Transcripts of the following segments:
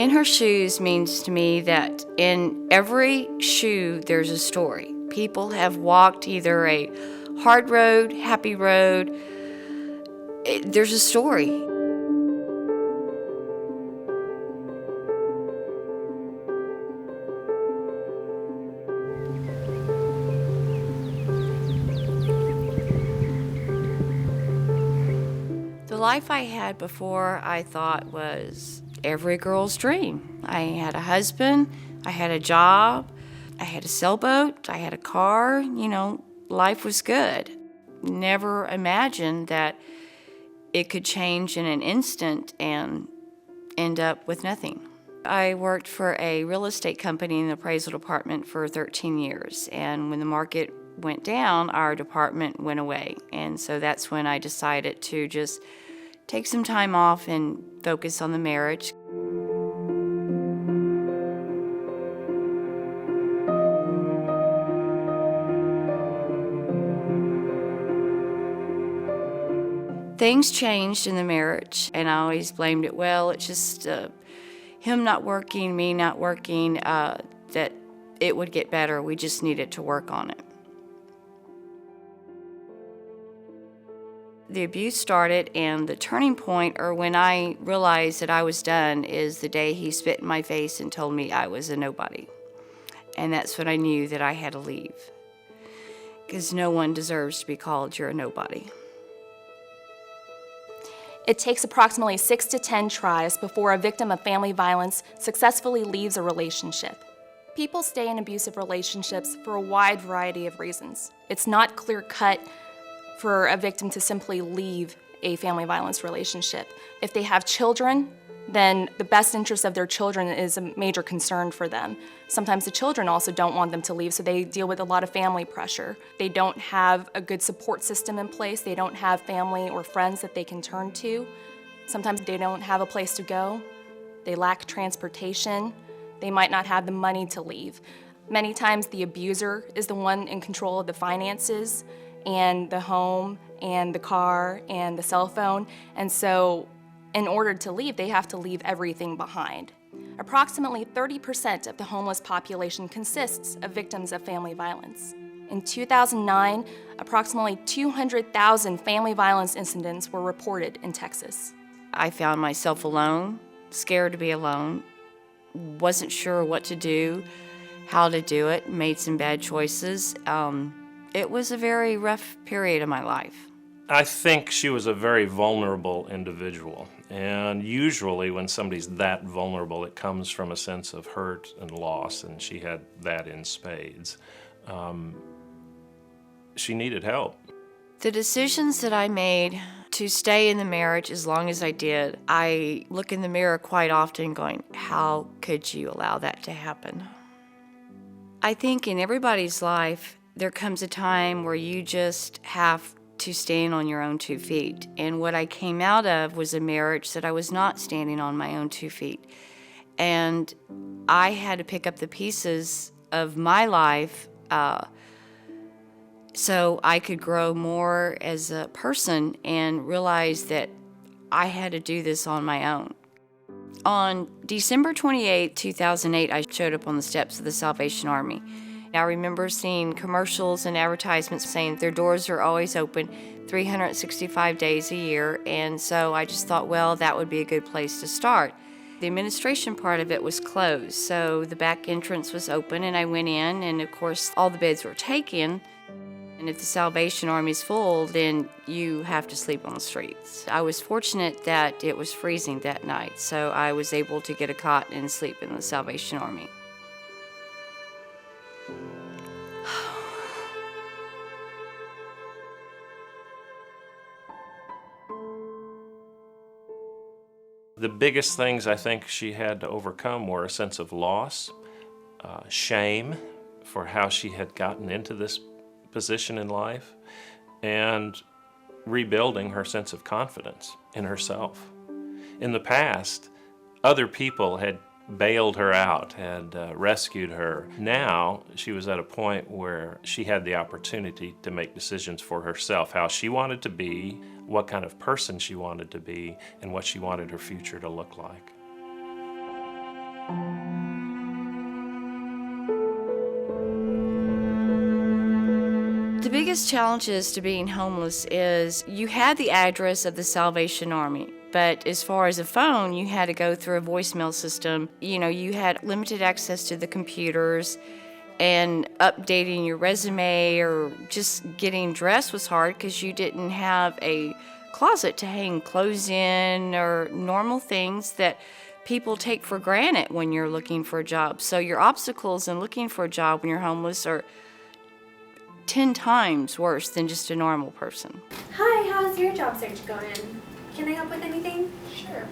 In her shoes means to me that in every shoe there's a story. People have walked either a hard road, happy road. There's a story. The life I had before, I thought, was every girl's dream. I had a husband, I had a job, I had a sailboat, I had a car, life was good. Never imagined that it could change in an instant and end up with nothing. I worked for a real estate company in the appraisal department for 13 years, and when the market went down, our department went away. And so that's when I decided to just take some time off and focus on the marriage. Things changed in the marriage, and I always blamed it, it's just him not working, me not working, that it would get better. We just needed to work on it. The abuse started, and the turning point, or when I realized that I was done, is the day he spit in my face and told me I was a nobody. And that's when I knew that I had to leave, because no one deserves to be called you're a nobody. It takes approximately 6 to 10 tries before a victim of family violence successfully leaves a relationship. People stay in abusive relationships for a wide variety of reasons. It's not clear-cut for a victim to simply leave a family violence relationship. If they have children, then the best interest of their children is a major concern for them. Sometimes the children also don't want them to leave, so they deal with a lot of family pressure. They don't have a good support system in place. They don't have family or friends that they can turn to. Sometimes they don't have a place to go. They lack transportation. They might not have the money to leave. Many times the abuser is the one in control of the finances and the home and the car and the cell phone, and so in order to leave, they have to leave everything behind. Approximately 30% of the homeless population consists of victims of family violence. In 2009, approximately 200,000 family violence incidents were reported in Texas. I found myself alone, scared to be alone, wasn't sure what to do, how to do it, made some bad choices. It was a very rough period of my life. I think she was a very vulnerable individual, and usually when somebody's that vulnerable, it comes from a sense of hurt and loss, and she had that in spades. She needed help. The decisions that I made to stay in the marriage as long as I did, I look in the mirror quite often going, how could you allow that to happen? I think in everybody's life, there comes a time where you just have to stand on your own 2 feet. And what I came out of was a marriage that I was not standing on my own 2 feet. And I had to pick up the pieces of my life so I could grow more as a person and realize that I had to do this on my own. On December 28, 2008, I showed up on the steps of the Salvation Army. I remember seeing commercials and advertisements saying their doors are always open 365 days a year, and so I just thought, that would be a good place to start. The administration part of it was closed, so the back entrance was open, and I went in, and of course all the beds were taken. And if the Salvation Army is full, then you have to sleep on the streets. I was fortunate that it was freezing that night, so I was able to get a cot and sleep in the Salvation Army. The biggest things I think she had to overcome were a sense of loss, shame for how she had gotten into this position in life, and rebuilding her sense of confidence in herself. In the past, other people had bailed her out, had rescued her. Now, she was at a point where she had the opportunity to make decisions for herself, how she wanted to be, what kind of person she wanted to be, and what she wanted her future to look like. The biggest challenges to being homeless is you had the address of the Salvation Army, but as far as a phone, you had to go through a voicemail system. You know, you had limited access to the computers, and updating your resume or just getting dressed was hard because you didn't have a closet to hang clothes in or normal things that people take for granted when you're looking for a job. So your obstacles in looking for a job when you're homeless are 10 times worse than just a normal person. Hi, how's your job search going? Can I help with anything? Sure.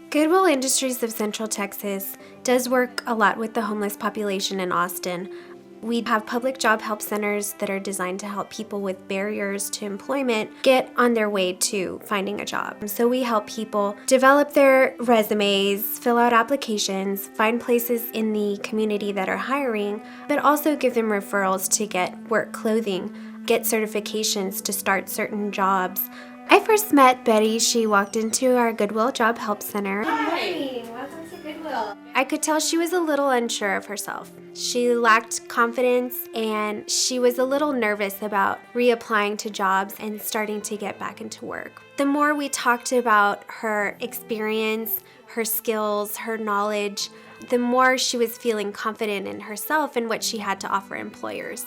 Goodwill Industries of Central Texas does work a lot with the homeless population in Austin. We have public job help centers that are designed to help people with barriers to employment get on their way to finding a job. So we help people develop their resumes, fill out applications, find places in the community that are hiring, but also give them referrals to get work clothing, get certifications to start certain jobs. I first met Betty. She walked into our Goodwill Job Help Center. Hi, welcome to Goodwill. I could tell she was a little unsure of herself. She lacked confidence and she was a little nervous about reapplying to jobs and starting to get back into work. The more we talked about her experience, her skills, her knowledge, the more she was feeling confident in herself and what she had to offer employers.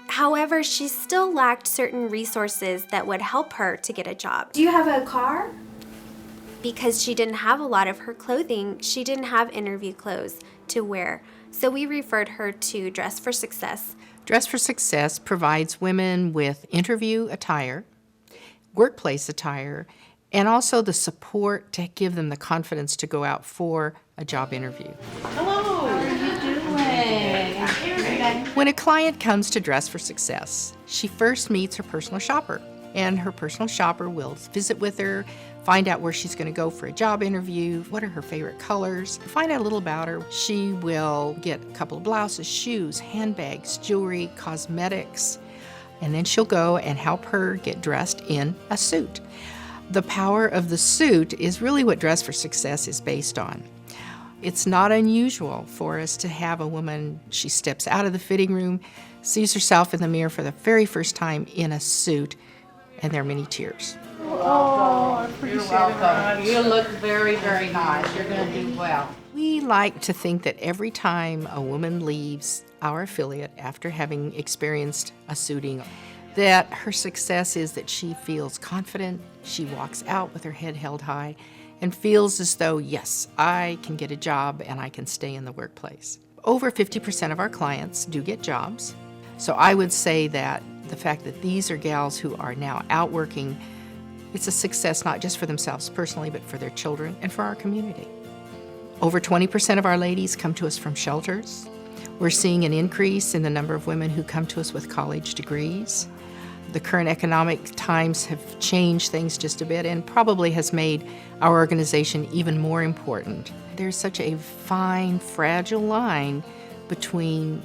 However, she still lacked certain resources that would help her to get a job. Do you have a car? Because she didn't have a lot of her clothing, she didn't have interview clothes to wear. So we referred her to Dress for Success. Dress for Success provides women with interview attire, workplace attire, and also the support to give them the confidence to go out for a job interview. Hello. How are you doing? When a client comes to Dress for Success, she first meets her personal shopper, and her personal shopper will visit with her, find out where she's going to go for a job interview, what are her favorite colors, find out a little about her. She will get a couple of blouses, shoes, handbags, jewelry, cosmetics, and then she'll go and help her get dressed in a suit. The power of the suit is really what Dress for Success is based on. It's not unusual for us to have a woman, she steps out of the fitting room, sees herself in the mirror for the very first time in a suit, and there are many tears. Oh, I appreciate it. You're welcome. You look very, very nice. You're going to do well. We like to think that every time a woman leaves our affiliate after having experienced a suiting, that her success is that she feels confident, she walks out with her head held high, and feels as though, yes, I can get a job and I can stay in the workplace. Over 50% of our clients do get jobs. So I would say that the fact that these are gals who are now out working, it's a success not just for themselves personally, but for their children and for our community. Over 20% of our ladies come to us from shelters. We're seeing an increase in the number of women who come to us with college degrees. The current economic times have changed things just a bit and probably has made our organization even more important. There's such a fine, fragile line between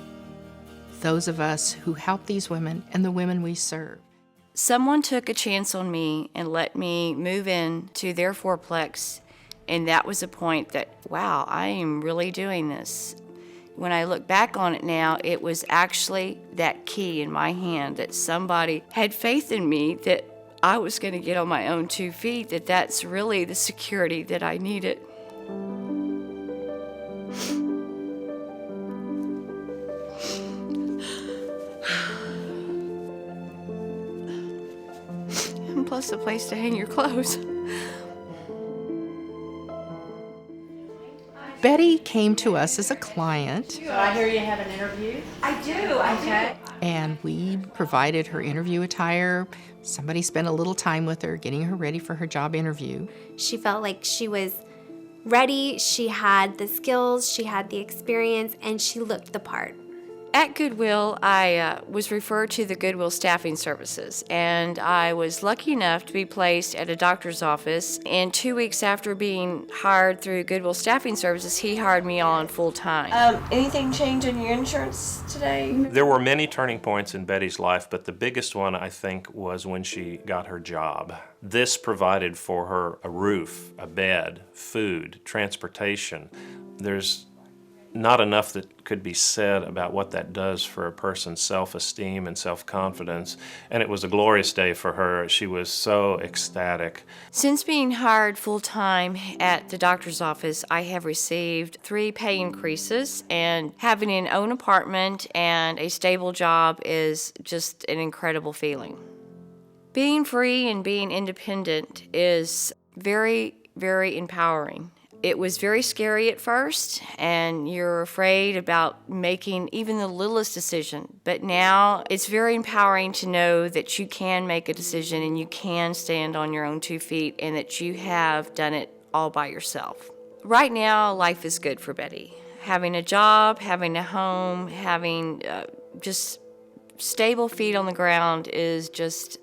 those of us who help these women and the women we serve. Someone took a chance on me and let me move in to their fourplex, and that was a point that, wow, I am really doing this. When I look back on it now, it was actually that key in my hand that somebody had faith in me that I was going to get on my own 2 feet, that's really the security that I needed. And plus a place to hang your clothes. Betty came to us as a client. So I hear you have an interview? I do. And we provided her interview attire. Somebody spent a little time with her, getting her ready for her job interview. She felt like she was ready, she had the skills, she had the experience, and she looked the part. At Goodwill, I was referred to the Goodwill Staffing Services, and I was lucky enough to be placed at a doctor's office. And 2 weeks after being hired through Goodwill Staffing Services, he hired me on full time. Anything change in your insurance today? There were many turning points in Betty's life, but the biggest one, I think, was when she got her job. This provided for her a roof, a bed, food, transportation. There's not enough that could be said about what that does for a person's self-esteem and self-confidence. And it was a glorious day for her. She was so ecstatic. Since being hired full-time at the doctor's office, I have received 3 pay increases, and having an own apartment and a stable job is just an incredible feeling. Being free and being independent is very, very empowering. It was very scary at first, and you're afraid about making even the littlest decision. But now it's very empowering to know that you can make a decision and you can stand on your own 2 feet and that you have done it all by yourself. Right now, life is good for Betty. Having a job, having a home, having just stable feet on the ground is just,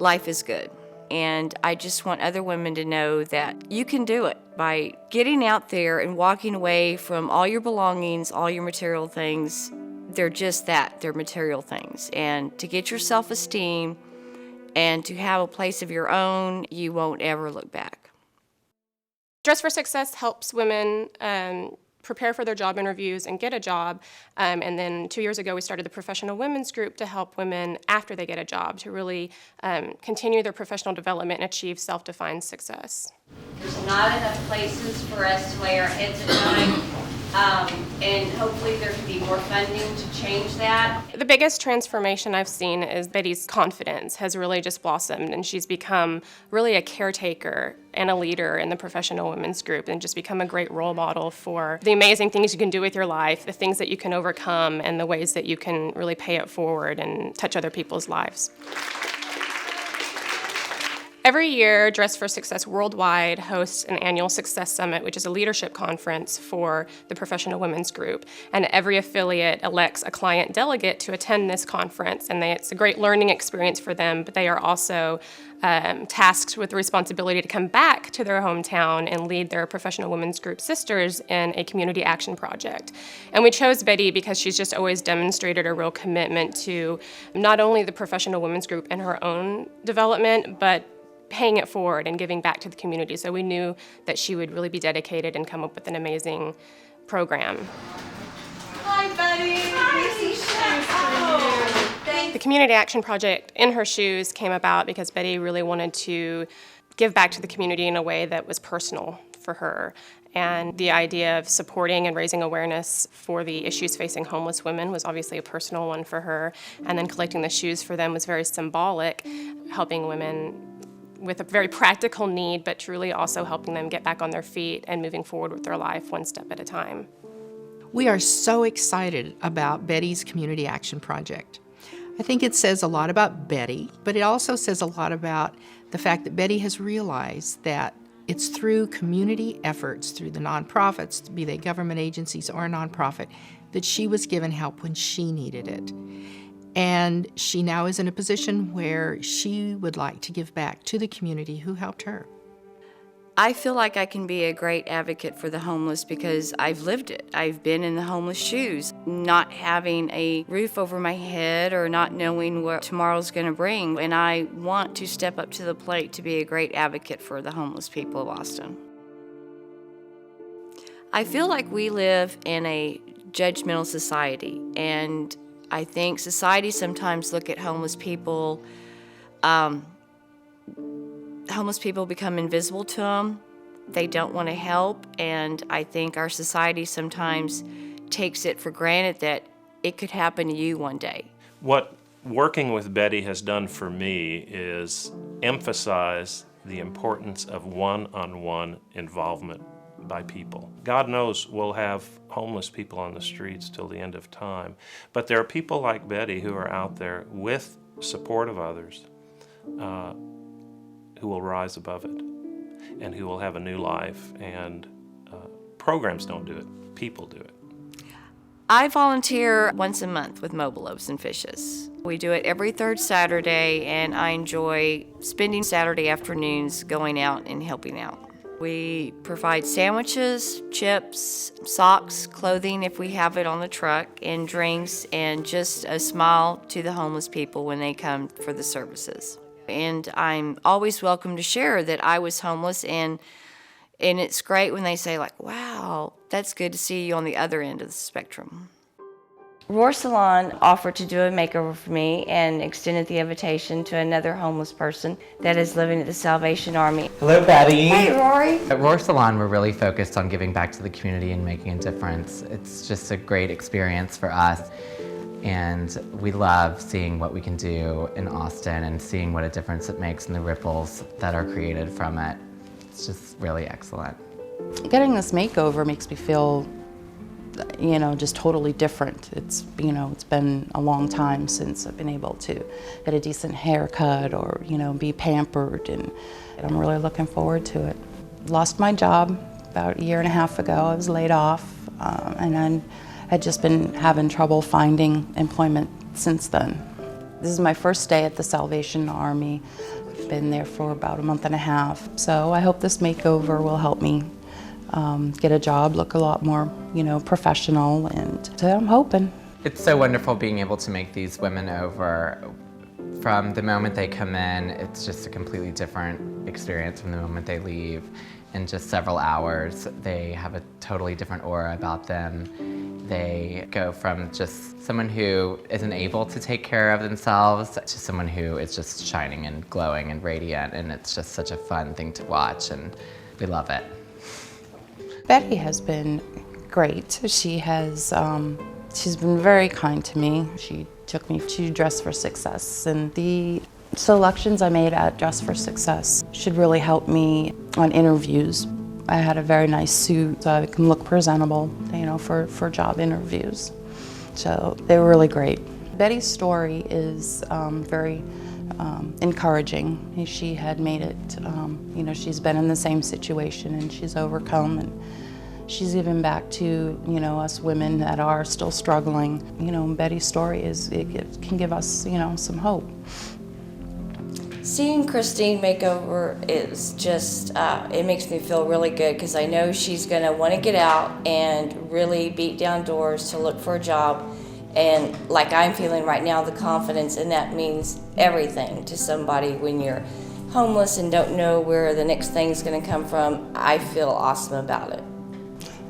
life is good. And I just want other women to know that you can do it by getting out there and walking away from all your belongings, all your material things. They're just that, they're material things. And to get your self-esteem and to have a place of your own, you won't ever look back. Dress for Success helps women prepare for their job interviews and get a job. And then 2 years ago, we started the Professional Women's Group to help women after they get a job to really continue their professional development and achieve self-defined success. There's not enough places for us to lay our heads at night, and hopefully there can be more funding to change that. The biggest transformation I've seen is Betty's confidence has really just blossomed, and she's become really a caretaker and a leader in the Professional Women's Group, and just become a great role model for the amazing things you can do with your life, the things that you can overcome, and the ways that you can really pay it forward and touch other people's lives. Every year, Dress for Success Worldwide hosts an annual Success Summit, which is a leadership conference for the Professional Women's Group. And every affiliate elects a client delegate to attend this conference. And it's a great learning experience for them, but they are also tasked with the responsibility to come back to their hometown and lead their Professional Women's Group sisters in a community action project. And we chose Betty because she's just always demonstrated a real commitment to not only the Professional Women's Group and her own development, but paying it forward and giving back to the community. So we knew that she would really be dedicated and come up with an amazing program. Hi, Betty. Hi. The Community Action Project In Her Shoes came about because Betty really wanted to give back to the community in a way that was personal for her. And the idea of supporting and raising awareness for the issues facing homeless women was obviously a personal one for her. And then collecting the shoes for them was very symbolic, helping women with a very practical need, but truly also helping them get back on their feet and moving forward with their life one step at a time. We are so excited about Betty's Community Action Project. I think it says a lot about Betty, but it also says a lot about the fact that Betty has realized that it's through community efforts, through the nonprofits, be they government agencies or a nonprofit, that she was given help when she needed it. And she now is in a position where she would like to give back to the community who helped her. I feel like I can be a great advocate for the homeless because I've lived it. I've been in the homeless shoes, not having a roof over my head or not knowing what tomorrow's going to bring. And I want to step up to the plate to be a great advocate for the homeless people of Austin. I feel like we live in a judgmental society, and I think society sometimes look at homeless people become invisible to them. They don't want to help, and I think our society sometimes takes it for granted that it could happen to you one day. What working with Betty has done for me is emphasize the importance of one-on-one involvement by people. God knows we'll have homeless people on the streets till the end of time, but there are people like Betty who are out there with support of others who will rise above it and who will have a new life, and programs don't do it, people do it. I volunteer once a month with Mobile Loaves and Fishes. We do it every third Saturday, and I enjoy spending Saturday afternoons going out and helping out. We provide sandwiches, chips, socks, clothing if we have it on the truck, and drinks, and just a smile to the homeless people when they come for the services. And I'm always welcome to share that I was homeless, and And it's great when they say, like, wow, that's good to see you on the other end of the spectrum. Roar Salon offered to do a makeover for me and extended the invitation to another homeless person that is living at the Salvation Army. Hello, Betty. Hey, Rory. At Roar Salon, we're really focused on giving back to the community and making a difference. It's just a great experience for us, and we love seeing what we can do in Austin and seeing what a difference it makes and the ripples that are created from it. It's just really excellent. Getting this makeover makes me feel, just totally different. It's been a long time since I've been able to get a decent haircut or, be pampered, and I'm really looking forward to it. Lost my job about a year and a half ago. I was laid off, and I had just been having trouble finding employment since then. This is my first day at the Salvation Army. I've been there for about a month and a half, so I hope this makeover will help me get a job, look a lot more, professional, and so I'm hoping. It's so wonderful being able to make these women over. From the moment they come in, it's just a completely different experience from the moment they leave. In just several hours, they have a totally different aura about them. They go from just someone who isn't able to take care of themselves to someone who is just shining and glowing and radiant, and it's just such a fun thing to watch, and we love it. Betty has been great. She has, she's been very kind to me. She took me to Dress for Success, and the selections I made at Dress for Success should really help me on interviews. I had a very nice suit so I can look presentable, for job interviews. So they were really great. Betty's story is very encouraging. She had made it, she's been in the same situation and she's overcome, and she's given back to, us women that are still struggling. Betty's story it can give us, some hope. Seeing Christine makeover is just, it makes me feel really good because I know she's going to want to get out and really beat down doors to look for a job. And like I'm feeling right now, the confidence, and that means everything to somebody when you're homeless and don't know where the next thing's going to come from. I feel awesome about it.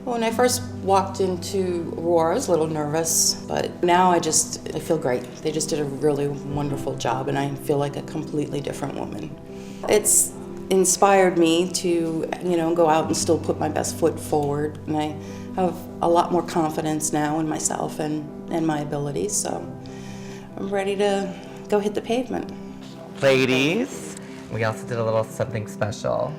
When I first walked into Roar, I was a little nervous, but now I feel great. They just did a really wonderful job, and I feel like a completely different woman. It's inspired me to, go out and still put my best foot forward, and I have a lot more confidence now in myself and my abilities, so I'm ready to go hit the pavement. Ladies, we also did a little something special.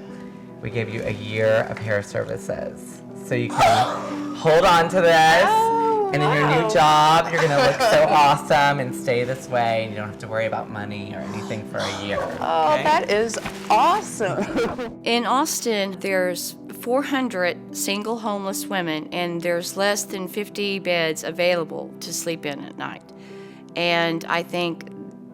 We gave you a year of hair services. So you can hold on to this, and in your new job, you're gonna look so awesome and stay this way, and you don't have to worry about money or anything for a year. Oh, okay? That is awesome. In Austin, there's 400 single homeless women, and there's less than 50 beds available to sleep in at night. And I think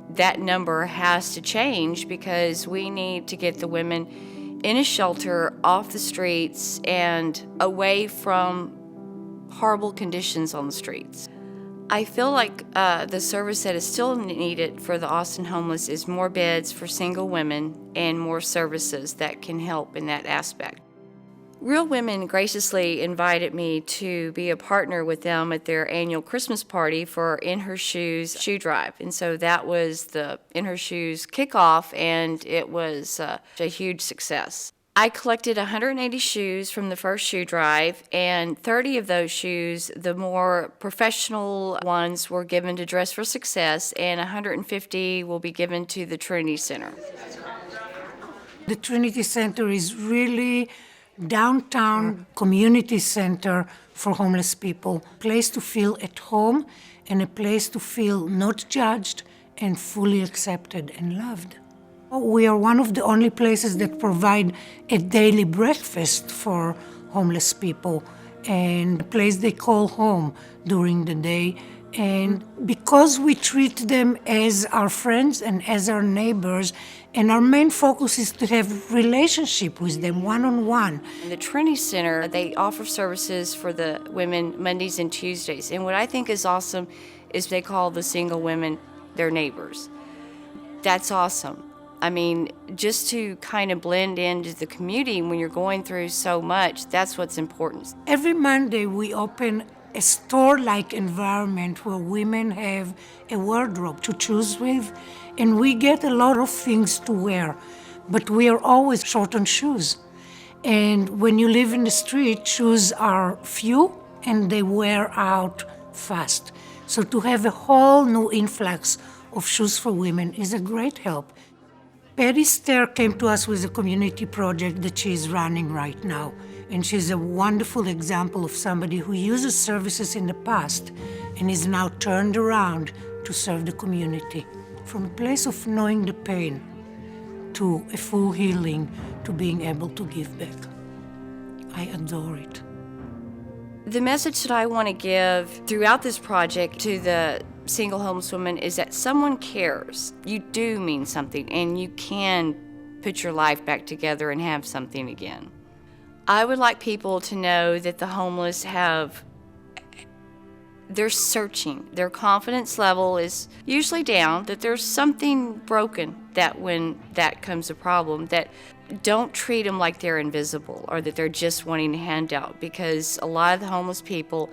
that number has to change because we need to get the women in a shelter, off the streets, and away from horrible conditions on the streets. I feel like the service that is still needed for the Austin homeless is more beds for single women and more services that can help in that aspect. Real Women graciously invited me to be a partner with them at their annual Christmas party for In Her Shoes shoe drive. And so that was the In Her Shoes kickoff, and it was a huge success. I collected 180 shoes from the first shoe drive, and 30 of those shoes, the more professional ones, were given to Dress for Success, and 150 will be given to the Trinity Center. The Trinity Center is really downtown community center for homeless people, place to feel at home and a place to feel not judged and fully accepted and loved. We are one of the only places that provide a daily breakfast for homeless people and a place they call home during the day. And because we treat them as our friends and as our neighbors, and our main focus is to have relationship with them one-on-one. The Trinity Center, they offer services for the women Mondays and Tuesdays. And what I think is awesome is they call the single women their neighbors. That's awesome. I mean, just to kind of blend into the community when you're going through so much, that's what's important. Every Monday we open a store-like environment where women have a wardrobe to choose with, and we get a lot of things to wear, but we are always short on shoes. And when you live in the street, shoes are few and they wear out fast. So to have a whole new influx of shoes for women is a great help. Patty Stair came to us with a community project that she is running right now. And she's a wonderful example of somebody who uses services in the past and is now turned around to serve the community. From a place of knowing the pain to a full healing to being able to give back. I adore it. The message that I want to give throughout this project to the single homeless woman is that someone cares. You do mean something, and you can put your life back together and have something again. I would like people to know that the homeless they're searching. Their confidence level is usually down, that there's something broken, that when that comes a problem, that don't treat them like they're invisible or that they're just wanting a handout, because a lot of the homeless people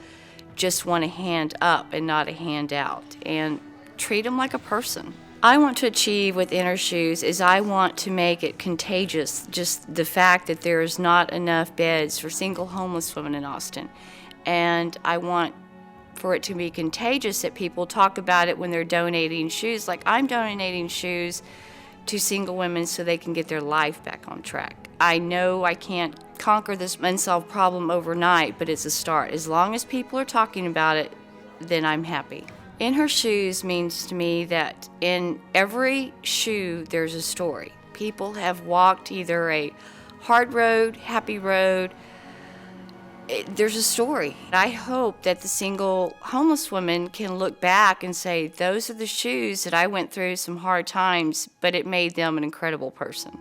just want a hand up and not a handout, and treat them like a person. I want to achieve with Inner Shoes is I want to make it contagious, just the fact that there's not enough beds for single homeless women in Austin. And I want for it to be contagious that people talk about it when they're donating shoes, like I'm donating shoes to single women so they can get their life back on track. I know I can't conquer this unsolved problem overnight, but it's a start. As long as people are talking about it, then I'm happy. In Her Shoes means to me that in every shoe there's a story. People have walked either a hard road, happy road. There's a story. I hope that the single homeless woman can look back and say, those are the shoes that I went through some hard times, but it made them an incredible person.